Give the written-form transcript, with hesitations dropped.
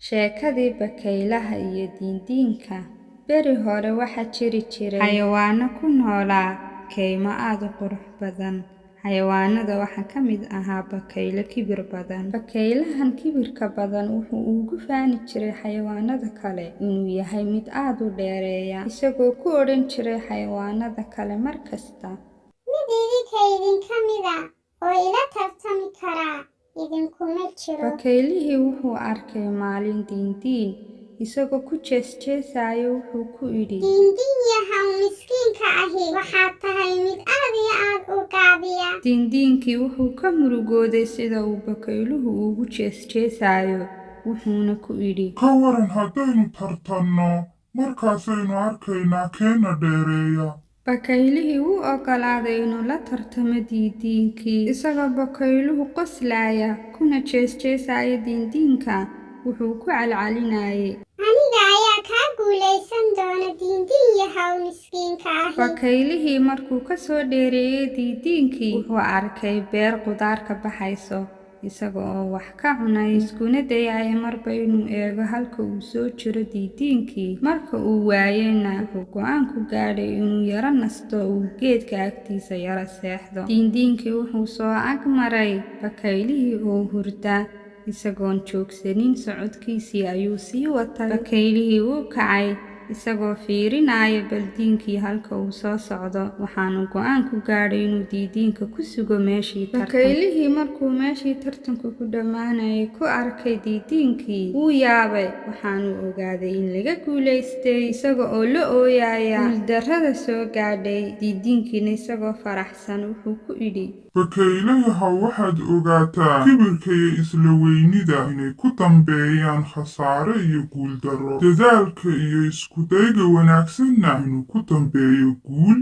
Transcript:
Sheekadii bakaylaha iyo diindiinka. Beri hore waxaa jiri jiray xayawaano ku noolaa kaymo aad u qurux badan. Xayawaanada waxaa ka mid ahaa bakayle kibir badan. Bakaylahan kibirka badan wuxuu ugu faani jiray xayawaanada kale inuu yahay mid aad u dheereeya, isagoo ku odhan jiray xayawaanada kale mar kasta, mid idinka idinka mid ah oo ila tartami karaa idinkuma jiro. Bakaylihii wuxuu arkay maalin diindiin isagoo ku jeesjeesaya wuxuu ku idhi, diindiin yahow miskiinka ahi waxaad tahay mid aad iyo aad u gaabiya. Diindiinkii wuxuu ka murugooday sida uu bakayluhu ugu jeesjeesayo, wuxuuna ku idhi, ka waran haddaynu tartanno, markaasaynu arkaynaa keena dheereeya. Bakaylihii wuu oggolaaday inuu la tartamo diindiinkii, isagoo bakayluhu qoslaya kuna jeesjeesaya diindiinka wuxuu ku calcalinayay, aniga ayaa kaa guulaysan doona diindiin yahow miskiinka ahi. Bakaylihii markuu ka soo dheereeyay diindiinkii wuxuu arkay beer qudaar ka baxayso, isaga oo wax ka cunay iskuna dayaya marba inuu eego halka uu soo jiro diindiinkii. Marka uu waayeyna wuxuu go'aan ku gaadhay inuu yara nasto oo uu geedka agtiisa yara seexdo. Diindiinkii wuxuu soo ag maray bakaylihii oo hurda, isagoon joogsanin socodkiisii ayuu sii watay. Bakaylihii wuu kacay isagoo fiirinaya baldiinkii halka uu soo socdo, waxaanu go'aan ku gaadhay inuu diindiinka ku sugo meeshii tartanka. Bakaylihii markuu meeshii tartanku ku dhammaanayay ku arkay diindiinkii wuu yaabay, waxaanu ogaaday in laga guulaystay, isaga oo la ooyaya guuldarrada soo gaadhay. Diindiinkiina isagoo faraxsan wuxuu ku idhi, bakaylayahow waxaad ogaataa kibirka iyo isla weynida inay ku dambeeyaan khasaare iyo guuldarro, dadaalka iyo iskudayga wanaagsanna inuu ku dambeeyo guul.